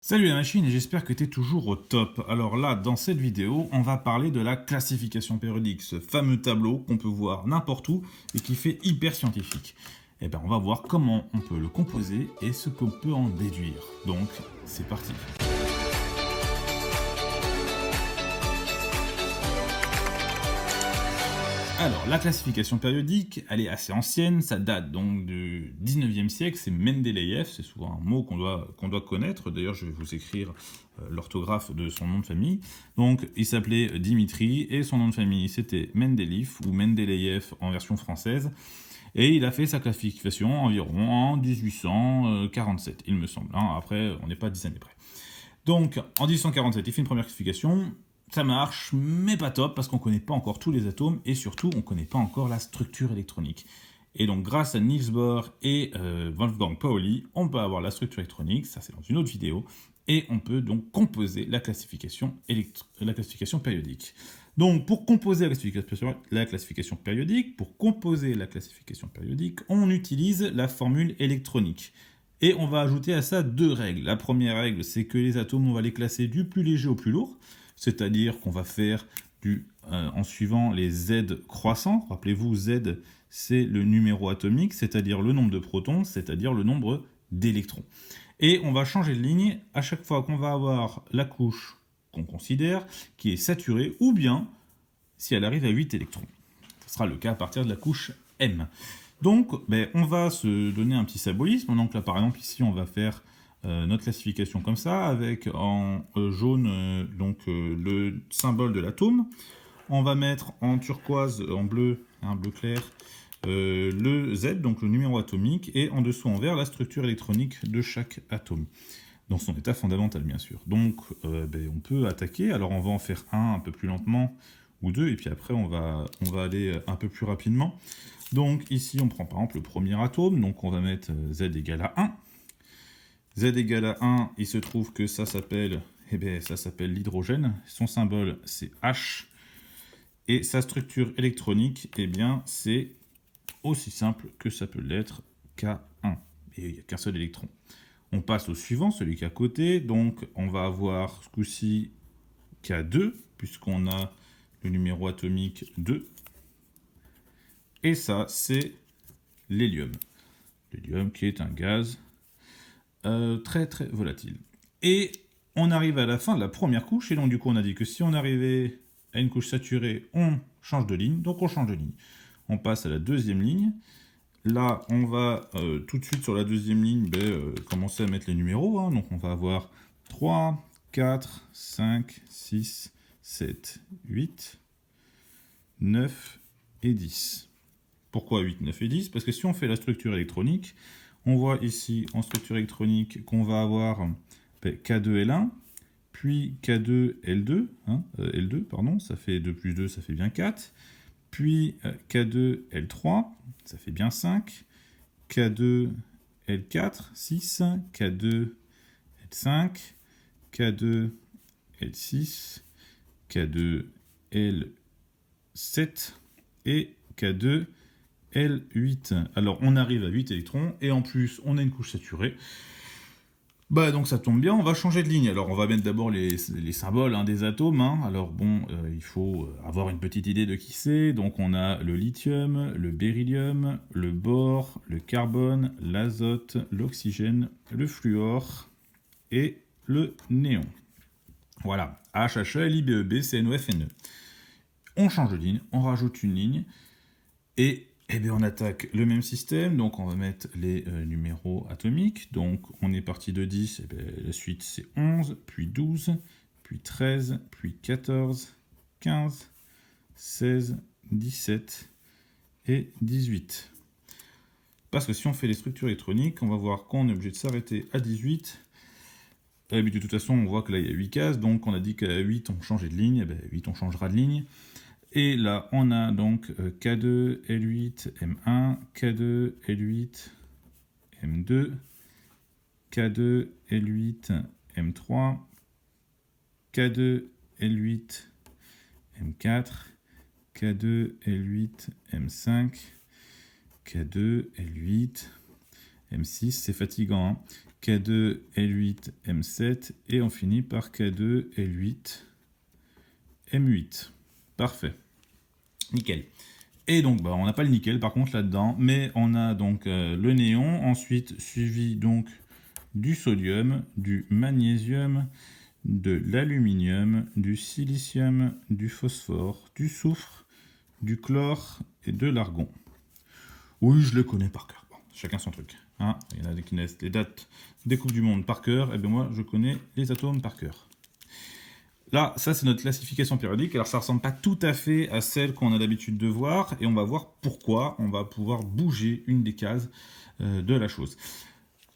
Salut la machine et j'espère que tu es toujours au top. Alors là, dans cette vidéo, on va parler de la classification périodique, ce fameux tableau qu'on peut voir n'importe où et qui fait hyper scientifique. Et bien on va voir comment on peut le composer et ce qu'on peut en déduire. Donc, c'est parti. Alors, la classification périodique, elle est assez ancienne, ça date donc du 19e siècle, c'est Mendeleïev, c'est souvent un mot qu'on doit connaître, d'ailleurs je vais vous écrire l'orthographe de son nom de famille. Donc, il s'appelait Dimitri, et son nom de famille c'était Mendeleïev, ou Mendeleïev en version française, et il a fait sa classification environ en 1847, il me semble, hein. Après on n'est pas 10 années près. Donc, en 1847, il fait une première classification. Ça marche, mais pas top, parce qu'on ne connaît pas encore tous les atomes, et surtout, on ne connaît pas encore la structure électronique. Et donc, grâce à Niels Bohr et Wolfgang Pauli, on peut avoir la structure électronique, ça c'est dans une autre vidéo, et on peut donc composer la classification périodique. Donc, pour composer la classification périodique, on utilise la formule électronique. Et on va ajouter à ça deux règles. La première règle, c'est que les atomes, on va les classer du plus léger au plus lourd, c'est-à-dire qu'on va faire en suivant les Z croissants. Rappelez-vous, Z, c'est le numéro atomique, c'est-à-dire le nombre de protons, c'est-à-dire le nombre d'électrons. Et on va changer de ligne à chaque fois qu'on va avoir la couche qu'on considère, qui est saturée, ou bien si elle arrive à 8 électrons. Ce sera le cas à partir de la couche M. Donc, on va se donner un petit symbolisme. Donc là, par exemple, ici, on va faire notre classification comme ça, avec en jaune le symbole de l'atome. On va mettre en turquoise, en bleu, bleu clair, le Z, donc le numéro atomique, et en dessous en vert, la structure électronique de chaque atome, dans son état fondamental, bien sûr. Donc, on peut attaquer. Alors, on va en faire un peu plus lentement, ou deux, et puis après, on va aller un peu plus rapidement. Donc, ici, on prend par exemple le premier atome, donc on va mettre Z égale à 1. Z égale à 1, il se trouve que ça s'appelle l'hydrogène. Son symbole, c'est H. Et sa structure électronique, c'est aussi simple que ça peut l'être, K1. Et il n'y a qu'un seul électron. On passe au suivant, celui qui est à côté. Donc, on va avoir ce coup-ci K2, puisqu'on a le numéro atomique 2. Et ça, c'est l'hélium. L'hélium qui est un gaz très très volatile. Et on arrive à la fin de la première couche, et donc du coup on a dit que si on arrivait à une couche saturée, on change de ligne, donc on change de ligne. On passe à la deuxième ligne. Là, on va tout de suite sur la deuxième ligne commencer à mettre les numéros. Hein. Donc on va avoir 3, 4, 5, 6, 7, 8, 9 et 10. Pourquoi 8, 9 et 10? Parce que si on fait la structure électronique, on voit ici en structure électronique qu'on va avoir K2L1, puis K2L2, L2, pardon, ça fait 2 plus 2, ça fait bien 4, puis K2L3, ça fait bien 5, K2L4, 6, K2L5, K2L6, K2L7 et K2L8. Alors on arrive à 8 électrons et en plus on a une couche saturée. Donc ça tombe bien, on va changer de ligne. Alors on va mettre d'abord les symboles des atomes. Alors bon, il faut avoir une petite idée de qui c'est. Donc on a le lithium, le beryllium, le bore, le carbone, l'azote, l'oxygène, le fluor et le néon. Voilà, HHE, LiBeB, CNO, FNE. On change de ligne, on rajoute une ligne et on attaque le même système, donc on va mettre les numéros atomiques. Donc on est parti de 10, la suite c'est 11, puis 12, puis 13, puis 14, 15, 16, 17 et 18. Parce que si on fait les structures électroniques, on va voir qu'on est obligé de s'arrêter à 18. Et de toute façon, on voit que là il y a 8 cases, donc on a dit qu'à 8 on changeait de ligne, 8 on changera de ligne. Et là, on a donc K2, L8, M1, K2, L8, M2, K2, L8, M3, K2, L8, M4, K2, L8, M5, K2, L8, M6, c'est fatigant, hein. K2, L8, M7, et on finit par K2, L8, M8. Parfait. Nickel. Et donc, on n'a pas le nickel par contre là-dedans, mais on a donc le néon, ensuite suivi donc du sodium, du magnésium, de l'aluminium, du silicium, du phosphore, du soufre, du chlore et de l'argon. Oui, je le connais par cœur. Bon, chacun son truc. Hein, il y en a qui connaissent les dates des Coupes du Monde par cœur, et bien moi je connais les atomes par cœur. Là, ça c'est notre classification périodique. Alors ça ressemble pas tout à fait à celle qu'on a l'habitude de voir, et on va voir pourquoi. On va pouvoir bouger une des cases de la chose.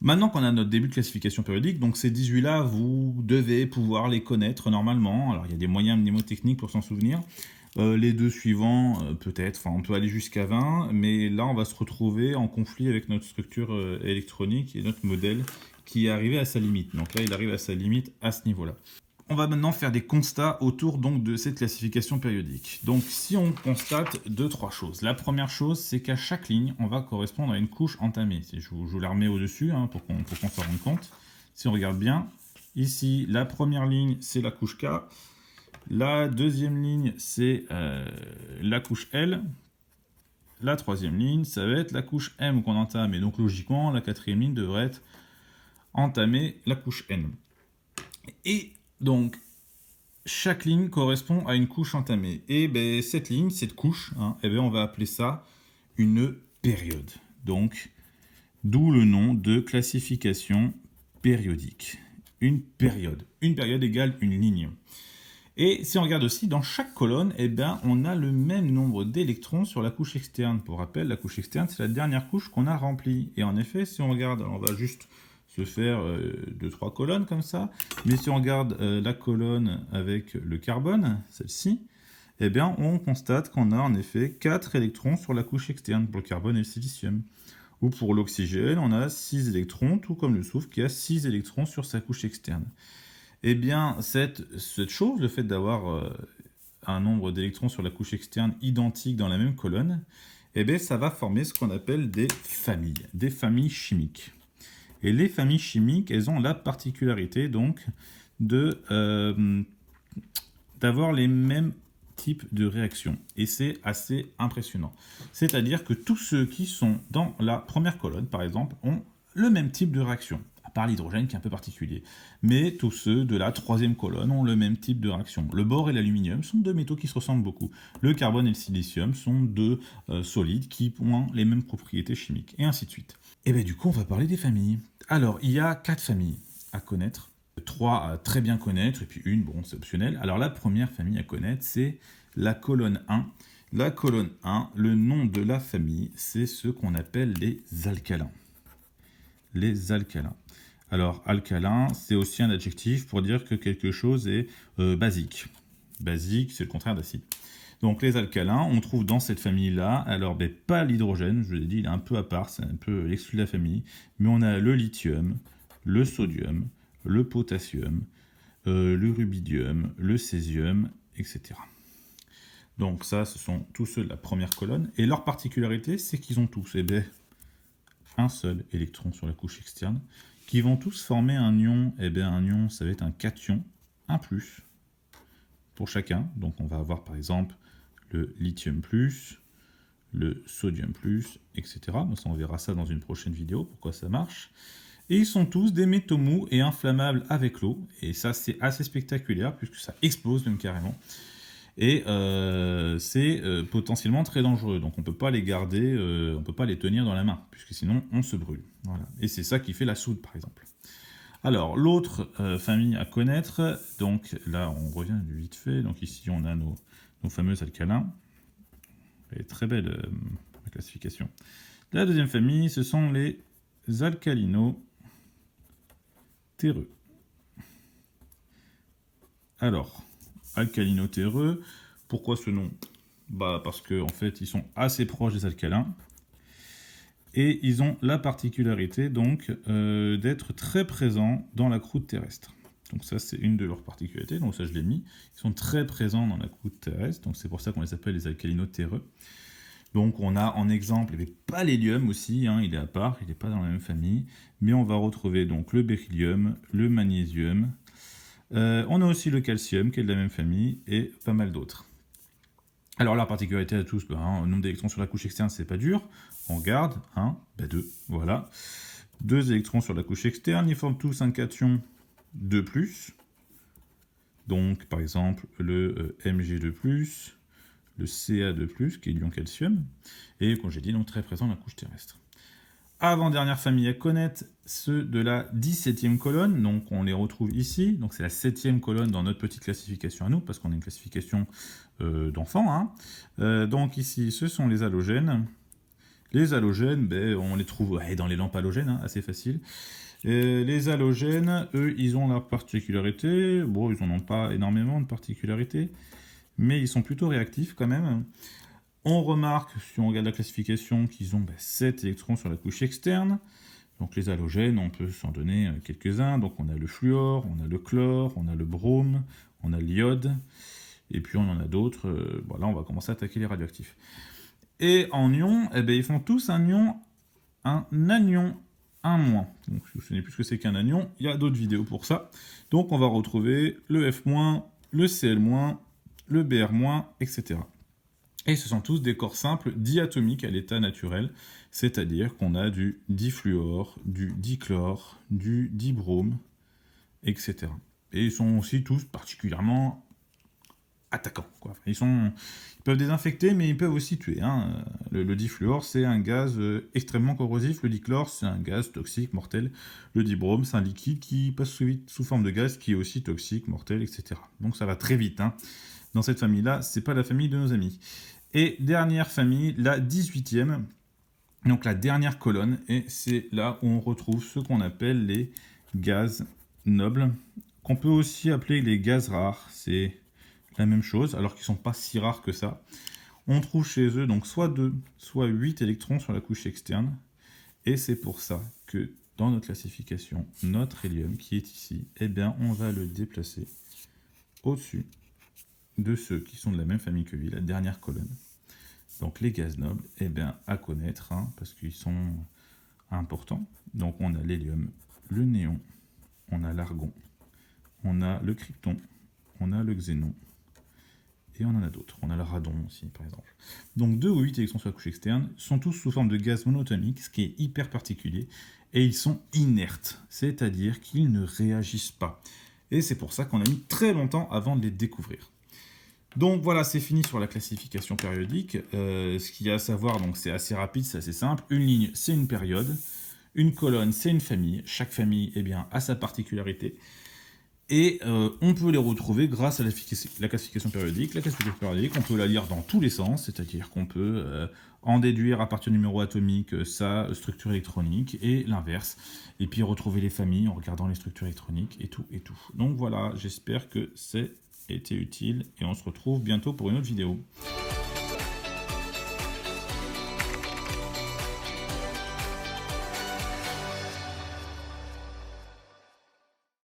Maintenant qu'on a notre début de classification périodique, donc ces 18-là, vous devez pouvoir les connaître normalement. Alors il y a des moyens mnémotechniques pour s'en souvenir. Les deux suivants, peut-être, enfin on peut aller jusqu'à 20, mais là on va se retrouver en conflit avec notre structure électronique et notre modèle qui est arrivé à sa limite. Donc là il arrive à sa limite à ce niveau-là. On va maintenant faire des constats autour donc de cette classification périodique. Donc si on constate 2-3 choses. La première chose, c'est qu'à chaque ligne, on va correspondre à une couche entamée. Je vous la remets au-dessus hein, pour qu'on se rende compte. Si on regarde bien, ici, la première ligne, c'est la couche K. La deuxième ligne, c'est la couche L. La troisième ligne, ça va être la couche M qu'on entame. Et donc logiquement, la quatrième ligne devrait être entamer la couche N. Et donc, chaque ligne correspond à une couche entamée. Et ben, cette ligne, cette couche, hein, ben, on va appeler ça une période. Donc, d'où le nom de classification périodique. Une période. Une période égale une ligne. Et si on regarde aussi, dans chaque colonne, eh ben, on a le même nombre d'électrons sur la couche externe. Pour rappel, la couche externe, c'est la dernière couche qu'on a remplie. Et en effet, si on regarde, on va juste se faire 2-3 colonnes comme ça. Mais si on regarde la colonne avec le carbone, celle-ci, eh bien, on constate qu'on a en effet 4 électrons sur la couche externe pour le carbone et le silicium. Ou pour l'oxygène, on a 6 électrons, tout comme le soufre qui a 6 électrons sur sa couche externe. Eh bien, cette chose, le fait d'avoir un nombre d'électrons sur la couche externe identique dans la même colonne, eh bien, ça va former ce qu'on appelle des familles chimiques. Et les familles chimiques, elles ont la particularité donc d'avoir les mêmes types de réactions. Et c'est assez impressionnant. C'est-à-dire que tous ceux qui sont dans la première colonne, par exemple, ont le même type de réaction, à part l'hydrogène qui est un peu particulier. Mais tous ceux de la troisième colonne ont le même type de réaction. Le bore et l'aluminium sont deux métaux qui se ressemblent beaucoup. Le carbone et le silicium sont deux solides qui ont les mêmes propriétés chimiques, et ainsi de suite. Et bien du coup, on va parler des familles. Alors, il y a 4 familles à connaître, 3 à très bien connaître, et puis une, bon, c'est optionnel. Alors, la première famille à connaître, c'est la colonne 1. La colonne 1, le nom de la famille, c'est ce qu'on appelle les alcalins. Les alcalins. Alors, alcalin, c'est aussi un adjectif pour dire que quelque chose est basique. Basique, c'est le contraire d'acide. Donc les alcalins, on trouve dans cette famille-là, alors pas l'hydrogène, je vous l'ai dit, il est un peu à part, c'est un peu l'exclu de la famille, mais on a le lithium, le sodium, le potassium, le rubidium, le césium, etc. Donc ça, ce sont tous ceux de la première colonne, et leur particularité, c'est qu'ils ont tous un seul électron sur la couche externe, qui vont tous former un ion, un ion, ça va être un cation, un plus, pour chacun. Donc on va avoir par exemple le lithium+, le sodium+, etc. Donc ça, on verra ça dans une prochaine vidéo, pourquoi ça marche. Et ils sont tous des métaux mous et inflammables avec l'eau. Et ça, c'est assez spectaculaire, puisque ça explose même carrément. Et c'est potentiellement très dangereux. Donc on ne peut pas les garder, on ne peut pas les tenir dans la main, puisque sinon on se brûle. Voilà. Et c'est ça qui fait la soude, par exemple. Alors, l'autre famille à connaître, donc là, on revient du vite fait. Donc ici, on a nos fameux alcalins. Elle est très belle, la classification. La deuxième famille, ce sont les alcalino-terreux. Alors, alcalino-terreux, pourquoi ce nom? Parce qu'en fait, ils sont assez proches des alcalins. Et ils ont la particularité donc d'être très présents dans la croûte terrestre. Donc ça, c'est une de leurs particularités, donc ça je l'ai mis. Ils sont très présents dans la croûte terrestre, donc c'est pour ça qu'on les appelle les alcalino-terreux. Donc on a en exemple, il n'y avait pas l'hélium aussi, hein, il est à part, il n'est pas dans la même famille, mais on va retrouver donc le beryllium, le magnésium, on a aussi le calcium qui est de la même famille et pas mal d'autres. Alors la particularité à tous, le nombre d'électrons sur la couche externe, c'est pas dur, on garde 1, 2, voilà. 2 électrons sur la couche externe, ils forment tous un cation 2+, donc par exemple le Mg2+, le Ca2+, qui est l'ion calcium, et comme j'ai dit, donc très présent dans la couche terrestre. Avant-dernière famille à connaître, ceux de la 17e colonne, donc on les retrouve ici, donc c'est la 7e colonne dans notre petite classification à nous, parce qu'on a une classification d'enfants. Hein. Donc ici, ce sont les halogènes. Les halogènes, on les trouve dans les lampes halogènes, hein, assez facile. Les halogènes, eux, ils ont leur particularité, bon, ils n'en ont pas énormément de particularités, mais ils sont plutôt réactifs quand même. On remarque, si on regarde la classification, qu'ils ont 7 électrons sur la couche externe. Donc les halogènes, on peut s'en donner quelques-uns. Donc on a le fluor, on a le chlore, on a le brome, on a l'iode, et puis on en a d'autres. Là, on va commencer à attaquer les radioactifs. Et en ion, ils font tous un anion 1-. Donc si vous ne savez plus ce que c'est qu'un anion, il y a d'autres vidéos pour ça. Donc on va retrouver le F-, le Cl-, le Br-, etc. Et ce sont tous des corps simples diatomiques à l'état naturel, c'est-à-dire qu'on a du difluor, du dichlore, du dibrome, etc. Et ils sont aussi tous particulièrement attaquants, quoi. Ils peuvent désinfecter, mais ils peuvent aussi tuer. Hein. Le difluor, c'est un gaz extrêmement corrosif. Le dichlore, c'est un gaz toxique, mortel. Le dibrome, c'est un liquide qui passe sous forme de gaz, qui est aussi toxique, mortel, etc. Donc ça va très vite. Hein. Dans cette famille-là, c'est pas la famille de nos amis. Et dernière famille, la 18e, donc la dernière colonne, et c'est là où on retrouve ce qu'on appelle les gaz nobles, qu'on peut aussi appeler les gaz rares. C'est la même chose, alors qu'ils ne sont pas si rares que ça. On trouve chez eux donc soit 2, soit 8 électrons sur la couche externe, et c'est pour ça que dans notre classification, notre hélium qui est ici, on va le déplacer au-dessus de ceux qui sont de la même famille que lui, la dernière colonne. Donc les gaz nobles, à connaître, parce qu'ils sont importants. Donc on a l'hélium, le néon, on a l'argon, on a le krypton, on a le xénon, et on en a d'autres. On a le radon aussi, par exemple. Donc 2 ou 8 électrons sur la couche externe sont tous sous forme de gaz monatomique, ce qui est hyper particulier, et ils sont inertes, c'est-à-dire qu'ils ne réagissent pas. Et c'est pour ça qu'on a mis très longtemps avant de les découvrir. Donc voilà, c'est fini sur la classification périodique. Ce qu'il y a à savoir, donc c'est assez rapide, c'est assez simple. Une ligne, c'est une période. Une colonne, c'est une famille. Chaque famille a sa particularité. Et on peut les retrouver grâce à la classification périodique. La classification périodique, on peut la lire dans tous les sens, c'est-à-dire qu'on peut en déduire à partir du numéro atomique sa structure électronique et l'inverse. Et puis retrouver les familles en regardant les structures électroniques et tout et tout. Donc voilà, j'espère que c'est été utile et on se retrouve bientôt pour une autre vidéo.